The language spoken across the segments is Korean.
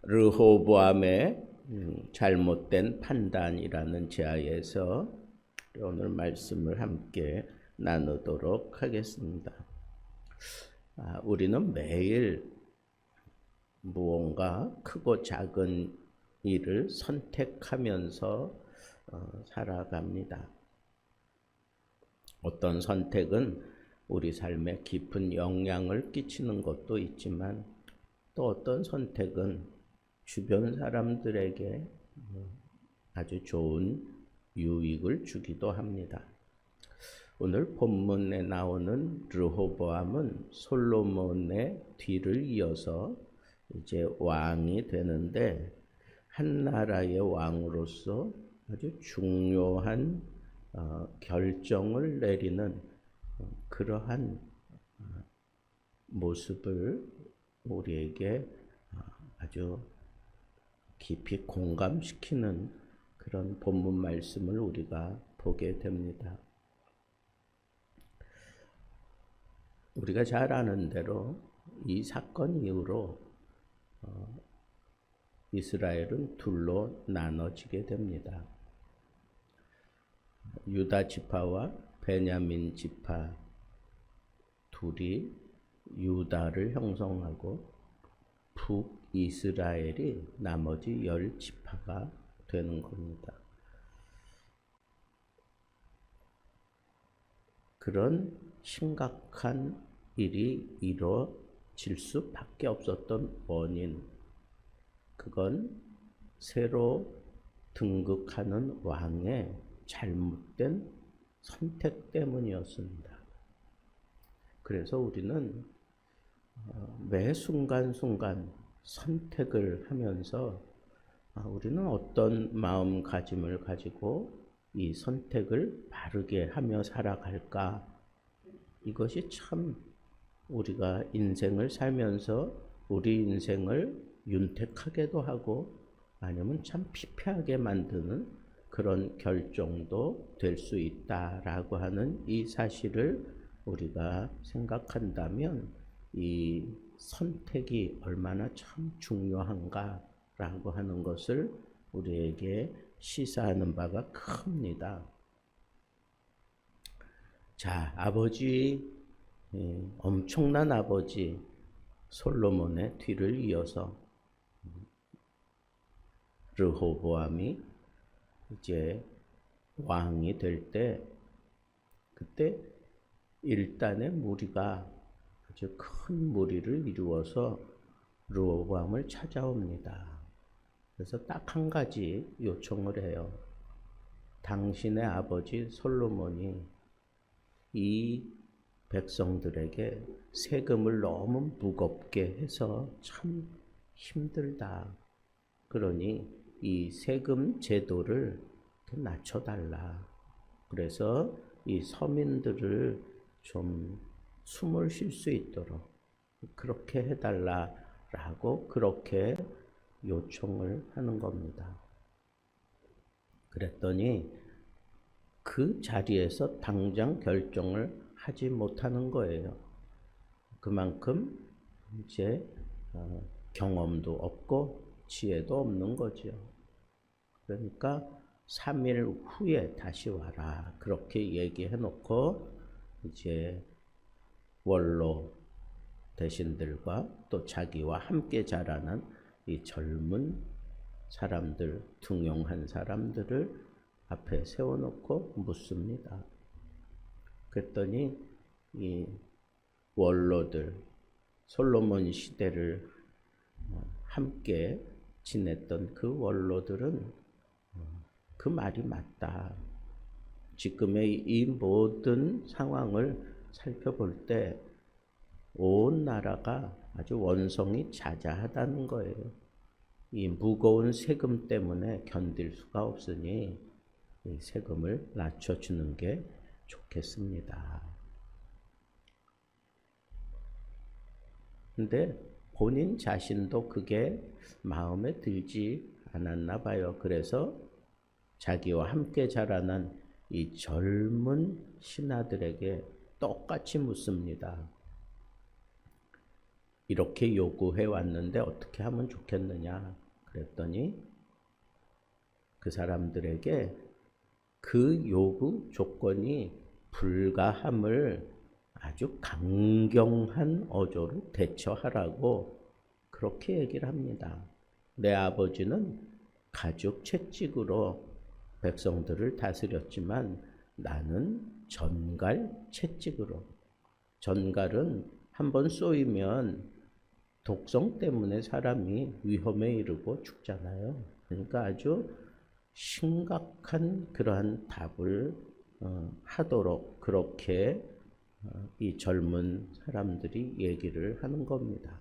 르호보암의 잘못된 판단이라는 제하에서 오늘 말씀을 함께 나누도록 하겠습니다. 우리는 매일 무언가 크고 작은 일을 선택하면서 살아갑니다. 어떤 선택은 우리 삶에 깊은 영향을 끼치는 것도 있지만 또 어떤 선택은 주변 사람들에게 아주 좋은 유익을 주기도 합니다. 오늘 본문에 나오는 르호보암은 솔로몬의 뒤를 이어서 이제 왕이 되는데 한 나라의 왕으로서 아주 중요한 결정을 내리는 그러한 모습을 우리에게 아주 깊이 공감시키는 그런 본문 말씀을 우리가 보게 됩니다. 우리가 잘 아는 대로 이 사건 이후로 이스라엘은 둘로 나눠지게 됩니다. 유다 지파와 베냐민 지파 둘이 유다를 형성하고 북이스라엘이 나머지 10지파가 되는 겁니다. 그런 심각한 일이 이루어질 수밖에 없었던 원인, 그건 새로 등극하는 왕의 잘못된 선택 때문이었습니다. 그래서 우리는 매 순간순간 선택을 하면서 우리는 어떤 마음가짐을 가지고 이 선택을 바르게 하며 살아갈까? 이것이 참 우리가 인생을 살면서 우리 인생을 윤택하게도 하고 아니면 참 피폐하게 만드는 그런 결정도 될 수 있다라고 하는 이 사실을 우리가 생각한다면 이 선택이 얼마나 참 중요한가라고 하는 것을 우리에게 시사하는 바가 큽니다. 자, 엄청난 아버지 솔로몬의 뒤를 이어서 르호보암이 이제 왕이 될 때, 그때 일단의 무리가 아주 큰 무리를 이루어서 르호보암을 찾아옵니다. 그래서 딱 한 가지 요청을 해요. 당신의 아버지 솔로몬이 이 백성들에게 세금을 너무 무겁게 해서 참 힘들다. 그러니 이 세금 제도를 낮춰달라. 그래서 이 서민들을 좀 숨을 쉴 수 있도록 그렇게 해달라라고 그렇게 요청을 하는 겁니다. 그랬더니 그 자리에서 당장 결정을 하지 못하는 거예요. 그만큼 이제 경험도 없고 지혜도 없는 거죠. 그러니까 3일 후에 다시 와라. 그렇게 얘기해 놓고 이제 원로 대신들과 또 자기와 함께 자라는 이 젊은 사람들, 등용한 사람들을 앞에 세워놓고 묻습니다. 그랬더니 이 원로들, 솔로몬 시대를 함께 지냈던 그 원로들은 그 말이 맞다. 지금의 이 모든 상황을 살펴볼 때 온 나라가 아주 원성이 자자하다는 거예요. 이 무거운 세금 때문에 견딜 수가 없으니 이 세금을 낮춰주는 게 좋겠습니다. 근데 본인 자신도 그게 마음에 들지 않았나 봐요. 그래서 자기와 함께 자라난 이 젊은 신하들에게 똑같이 묻습니다. 이렇게 요구해 왔는데 어떻게 하면 좋겠느냐 그랬더니 그 사람들에게 그 요구 조건이 불가함을 아주 강경한 어조로 대처하라고 그렇게 얘기를 합니다. 내 아버지는 가죽 채찍으로 백성들을 다스렸지만 나는 전갈 채찍으로. 전갈은 한번 쏘이면 독성 때문에 사람이 위험에 이르고 죽잖아요. 그러니까 아주 심각한 그러한 답을 하도록 그렇게 이 젊은 사람들이 얘기를 하는 겁니다.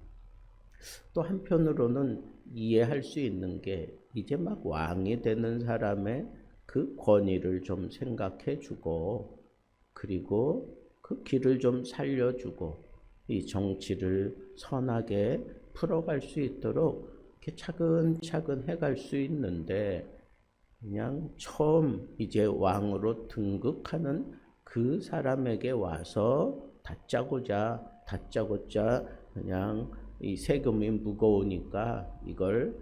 또 한편으로는 이해할 수 있는 게 이제 막 왕이 되는 사람의 그 권위를 좀 생각해 주고 그리고 그 길을 좀 살려주고 이 정치를 선하게 풀어갈 수 있도록 이렇게 차근차근 해갈 수 있는데 그냥 처음 이제 왕으로 등극하는 그 사람에게 와서 다짜고짜 그냥 이 세금이 무거우니까 이걸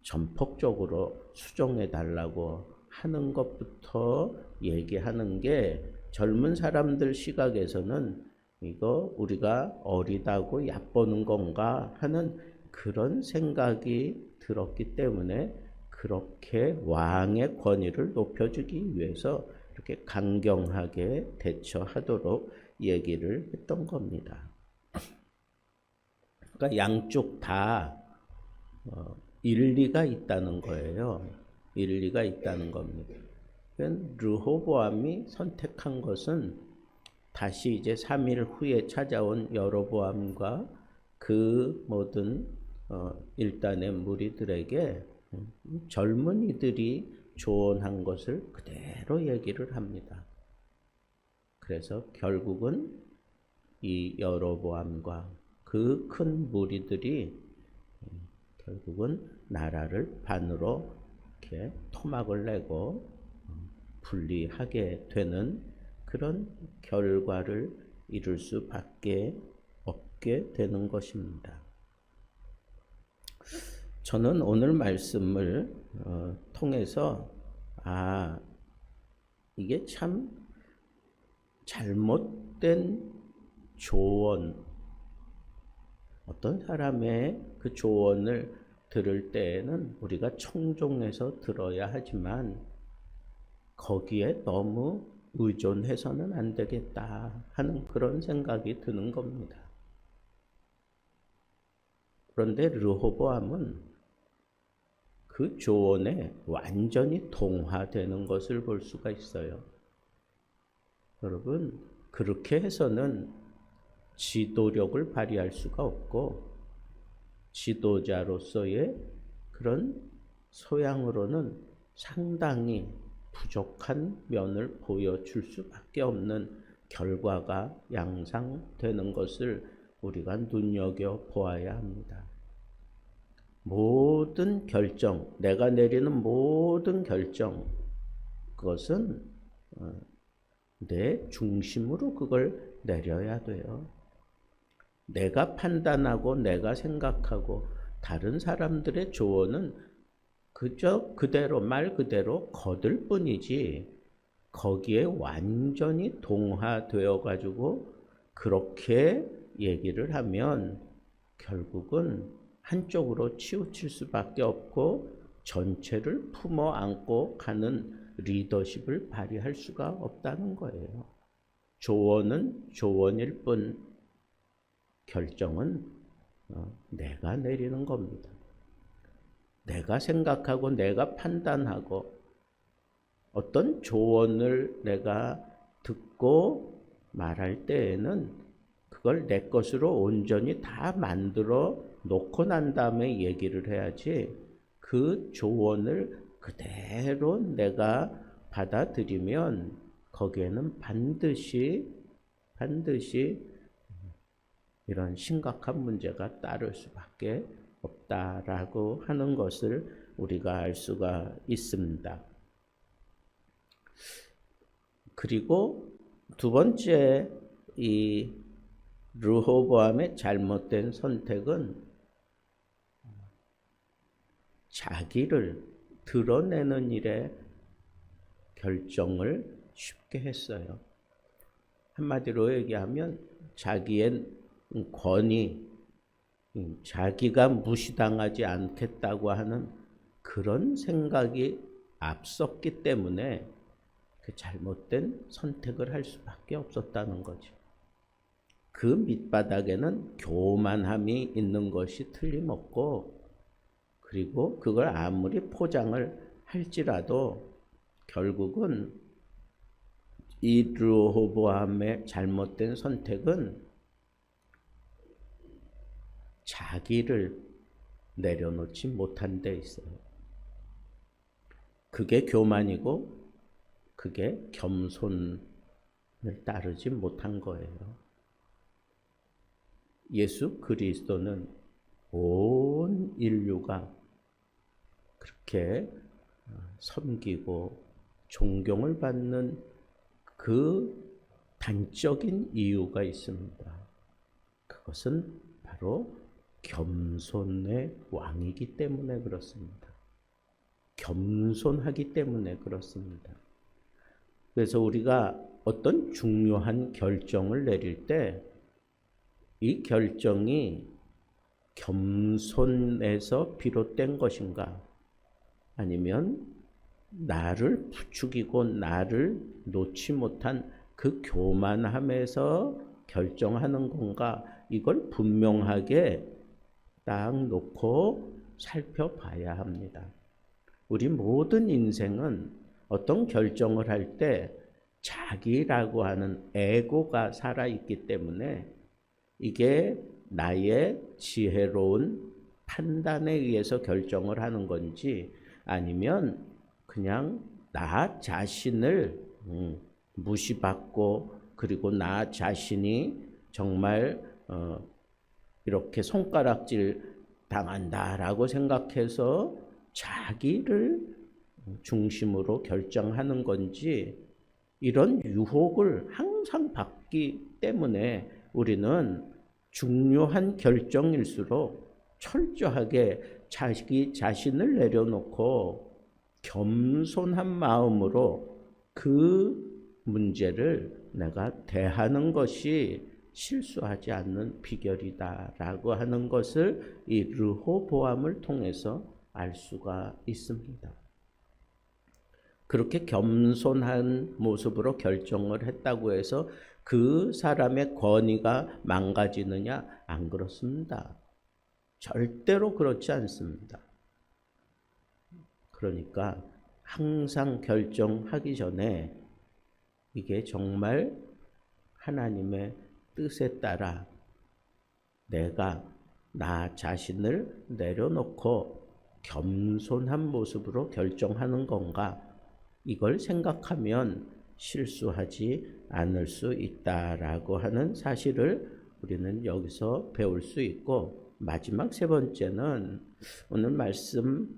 전폭적으로 수정해 달라고 하는 것부터 얘기하는 게 젊은 사람들 시각에서는 이거 우리가 어리다고 얕보는 건가 하는 그런 생각이 들었기 때문에 그렇게 왕의 권위를 높여주기 위해서 이렇게 강경하게 대처하도록 얘기를 했던 겁니다. 그러니까 양쪽 다 일리가 있다는 거예요. 일리가 있다는 겁니다. 르호보암이 선택한 것은 다시 이제 3일 후에 찾아온 여로보암과 그 모든 일단의 무리들에게 젊은이들이 조언한 것을 그대로 얘기를 합니다. 그래서 결국은 이 여로보암과 그 큰 무리들이 결국은 나라를 반으로 이렇게 토막을 내고 분리하게 되는 그런 결과를 이룰 수밖에 없게 되는 것입니다. 저는 오늘 말씀을 통해서 이게 참 잘못된 조언, 어떤 사람의 그 조언을 들을 때에는 우리가 청종해서 들어야 하지만 거기에 너무 의존해서는 안 되겠다 하는 그런 생각이 드는 겁니다. 그런데 르호보암은 그 조언에 완전히 동화되는 것을 볼 수가 있어요. 여러분, 그렇게 해서는 지도력을 발휘할 수가 없고 지도자로서의 그런 소양으로는 상당히 부족한 면을 보여줄 수밖에 없는 결과가 양상되는 것을 우리가 눈여겨보아야 합니다. 모든 결정, 내가 내리는 모든 결정, 그것은 내 중심으로 그걸 내려야 돼요. 내가 판단하고 내가 생각하고 다른 사람들의 조언은 그저 그대로 말 그대로 거들 뿐이지 거기에 완전히 동화되어 가지고 그렇게 얘기를 하면 결국은 한쪽으로 치우칠 수밖에 없고 전체를 품어 안고 가는 리더십을 발휘할 수가 없다는 거예요. 조언은 조언일 뿐 결정은 내가 내리는 겁니다. 내가 생각하고 내가 판단하고 어떤 조언을 내가 듣고 말할 때에는 그걸 내 것으로 온전히 다 만들어 놓고 난 다음에 얘기를 해야지 그 조언을 그대로 내가 받아들이면 거기에는 반드시 이런 심각한 문제가 따를 수밖에 없다라고 하는 것을 우리가 알 수가 있습니다. 그리고 두 번째 이 르호보암의 잘못된 선택은 자기를 드러내는 일에 결정을 쉽게 했어요. 한마디로 얘기하면 자기의 권위, 자기가 무시당하지 않겠다고 하는 그런 생각이 앞섰기 때문에 그 잘못된 선택을 할 수밖에 없었다는 거죠. 그 밑바닥에는 교만함이 있는 것이 틀림없고, 그리고 그걸 아무리 포장을 할지라도 결국은 이 르호보암의 잘못된 선택은 자기를 내려놓지 못한 데 있어요. 그게 교만이고 그게 겸손을 따르지 못한 거예요. 예수 그리스도는 온 인류가 그렇게 섬기고 존경을 받는 그 단적인 이유가 있습니다. 그것은 바로 겸손의 왕이기 때문에 그렇습니다. 겸손하기 때문에 그렇습니다. 그래서 우리가 어떤 중요한 결정을 내릴 때 이 결정이 겸손에서 비롯된 것인가, 아니면 나를 부추기고 나를 놓지 못한 그 교만함에서 결정하는 건가, 이걸 분명하게 딱 놓고 살펴봐야 합니다. 우리 모든 인생은 어떤 결정을 할 때 자기라고 하는 에고가 살아있기 때문에 이게 나의 지혜로운 판단에 의해서 결정을 하는 건지, 아니면 그냥 나 자신을 무시받고, 그리고 나 자신이 정말 이렇게 손가락질 당한다라고 생각해서 자기를 중심으로 결정하는 건지, 이런 유혹을 항상 받기 때문에 우리는 중요한 결정일수록 철저하게 자기 자신을 내려놓고 겸손한 마음으로 그 문제를 내가 대하는 것이 실수하지 않는 비결이다라고 하는 것을 이 르호보암을 통해서 알 수가 있습니다. 그렇게 겸손한 모습으로 결정을 했다고 해서 그 사람의 권위가 망가지느냐? 안 그렇습니다. 절대로 그렇지 않습니다. 그러니까 항상 결정하기 전에 이게 정말 하나님의 뜻에 따라 내가 나 자신을 내려놓고 겸손한 모습으로 결정하는 건가, 이걸 생각하면 실수하지 않을 수 있다라고 하는 사실을 우리는 여기서 배울 수 있고, 마지막 세 번째는 오늘 말씀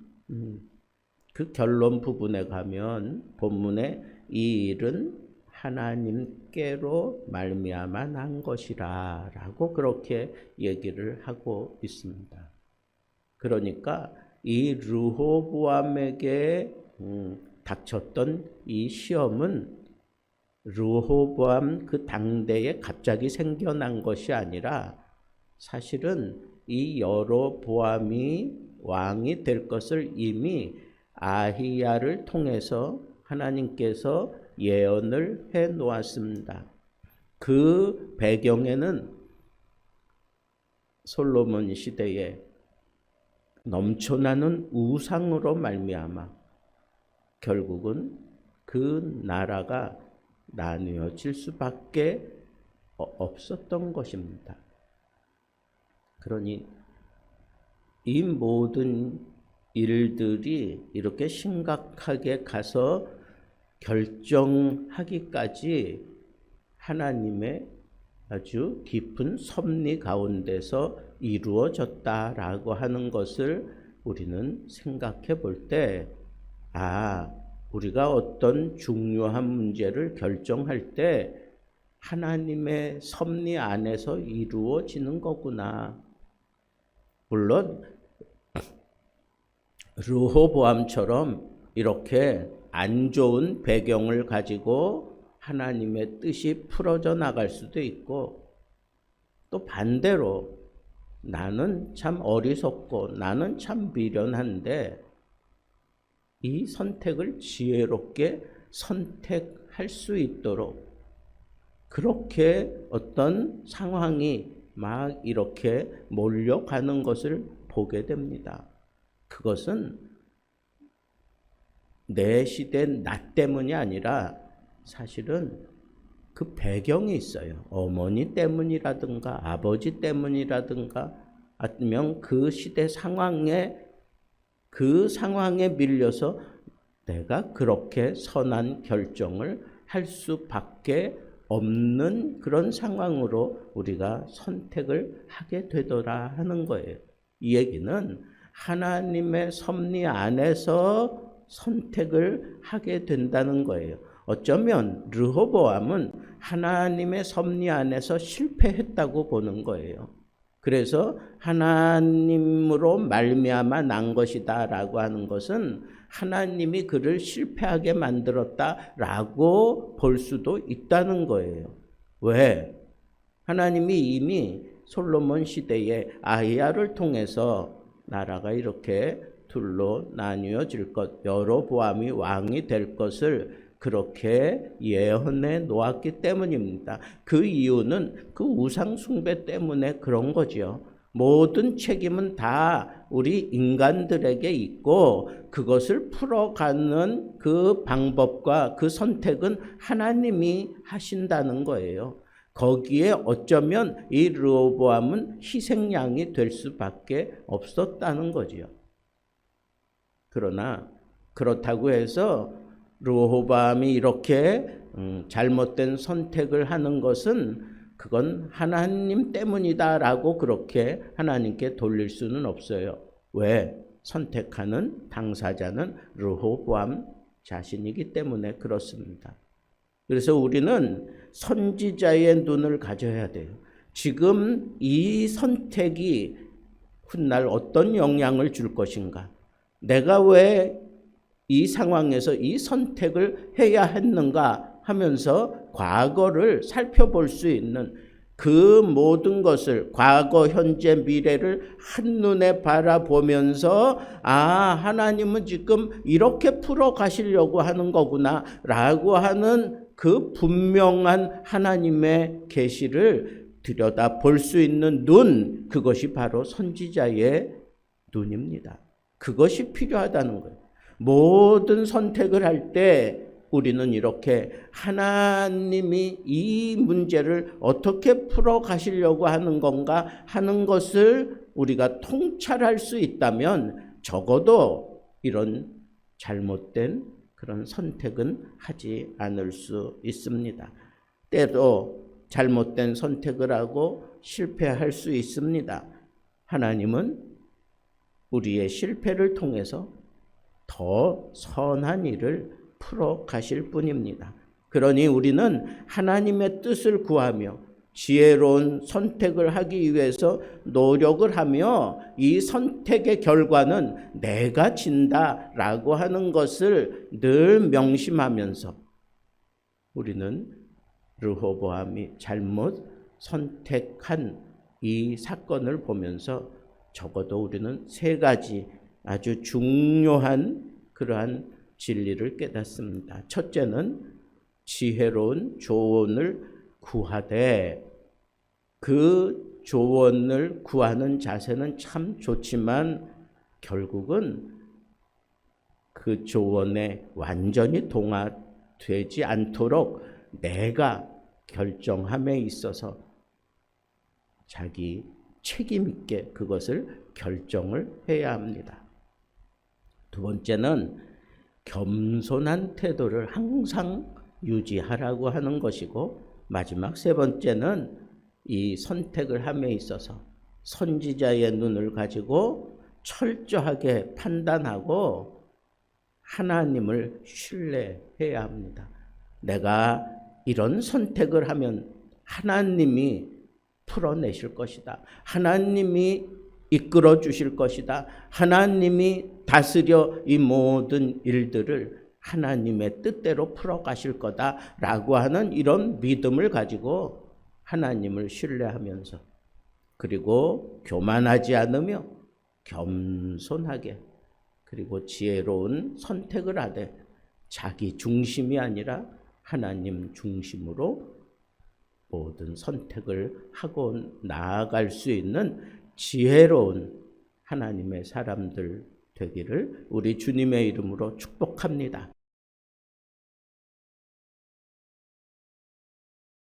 그 결론 부분에 가면 본문에 이 일은 하나님께로 말미암아 난 것이라 라고 그렇게 얘기를 하고 있습니다. 그러니까 이 르호보암에게 닥쳤던 이 시험은 르호보암 그 당대에 갑자기 생겨난 것이 아니라 사실은 이 여로보암이 왕이 될 것을 이미 아히야를 통해서 하나님께서 예언을 해 놓았습니다. 그 배경에는 솔로몬 시대에 넘쳐나는 우상으로 말미암아 결국은 그 나라가 나뉘어질 수밖에 없었던 것입니다. 그러니 이 모든 일들이 이렇게 심각하게 가서 결정하기까지 하나님의 아주 깊은 섭리 가운데서 이루어졌다라고 하는 것을 우리는 생각해 볼 때, 우리가 어떤 중요한 문제를 결정할 때 하나님의 섭리 안에서 이루어지는 거구나. 물론 르호보암처럼 이렇게 안 좋은 배경을 가지고 하나님의 뜻이 풀어져 나갈 수도 있고, 또 반대로 나는 참 어리석고 나는 참 미련한데 이 선택을 지혜롭게 선택할 수 있도록 그렇게 어떤 상황이 막 이렇게 몰려가는 것을 보게 됩니다. 그것은 내 시대 나 때문이 아니라 사실은 그 배경이 있어요. 어머니 때문이라든가 아버지 때문이라든가 아니면 그 시대 상황에 밀려서 내가 그렇게 선한 결정을 할 수밖에 없는 그런 상황으로 우리가 선택을 하게 되더라 하는 거예요. 이 얘기는 하나님의 섭리 안에서 선택을 하게 된다는 거예요. 어쩌면 르호보암은 하나님의 섭리 안에서 실패했다고 보는 거예요. 그래서 하나님으로 말미암아 난 것이다라고 하는 것은 하나님이 그를 실패하게 만들었다라고 볼 수도 있다는 거예요. 왜? 하나님이 이미 솔로몬 시대에 아히야를 통해서 나라가 이렇게 둘로 나뉘어질 것, 여로보암이 왕이 될 것을 그렇게 예언해 놓았기 때문입니다. 그 이유는 그 우상 숭배 때문에 그런 거죠. 모든 책임은 다 우리 인간들에게 있고 그것을 풀어가는 그 방법과 그 선택은 하나님이 하신다는 거예요. 거기에 어쩌면 이 르호보암은 희생양이 될 수밖에 없었다는 거지요. 그러나 그렇다고 해서 르호보암이 이렇게 잘못된 선택을 하는 것은 그건 하나님 때문이다라고 그렇게 하나님께 돌릴 수는 없어요. 왜? 선택하는 당사자는 르호보암 자신이기 때문에 그렇습니다. 그래서 우리는 선지자의 눈을 가져야 돼요. 지금 이 선택이 훗날 어떤 영향을 줄 것인가? 내가 왜 이 상황에서 이 선택을 해야 했는가 하면서 과거를 살펴볼 수 있는 그 모든 것을 과거, 현재, 미래를 한눈에 바라보면서 하나님은 지금 이렇게 풀어가시려고 하는 거구나 라고 하는 그 분명한 하나님의 계시를 들여다볼 수 있는 눈, 그것이 바로 선지자의 눈입니다. 그것이 필요하다는 거예요. 모든 선택을 할 때 우리는 이렇게 하나님이 이 문제를 어떻게 풀어가시려고 하는 건가 하는 것을 우리가 통찰할 수 있다면 적어도 이런 잘못된 그런 선택은 하지 않을 수 있습니다. 때로 잘못된 선택을 하고 실패할 수 있습니다. 하나님은 우리의 실패를 통해서 더 선한 일을 풀어 가실 뿐입니다. 그러니 우리는 하나님의 뜻을 구하며 지혜로운 선택을 하기 위해서 노력을 하며 이 선택의 결과는 내가 진다라고 하는 것을 늘 명심하면서 우리는 르호보암이 잘못 선택한 이 사건을 보면서 적어도 우리는 세 가지 아주 중요한 그러한 진리를 깨닫습니다. 첫째는 지혜로운 조언을 구하되, 그 조언을 구하는 자세는 참 좋지만 결국은 그 조언에 완전히 동화되지 않도록 내가 결정함에 있어서 자기 책임 있게 그것을 결정을 해야 합니다. 두 번째는 겸손한 태도를 항상 유지하라고 하는 것이고, 마지막 세 번째는 이 선택을 함에 있어서 선지자의 눈을 가지고 철저하게 판단하고 하나님을 신뢰해야 합니다. 내가 이런 선택을 하면 하나님이 풀어내실 것이다. 하나님이 이끌어 주실 것이다. 하나님이 다스려 이 모든 일들을 하나님의 뜻대로 풀어가실 거다라고 하는 이런 믿음을 가지고 하나님을 신뢰하면서, 그리고 교만하지 않으며 겸손하게, 그리고 지혜로운 선택을 하되 자기 중심이 아니라 하나님 중심으로 모든 선택을 하고 나아갈 수 있는 지혜로운 하나님의 사람들 되기를 우리 주님의 이름으로 축복합니다.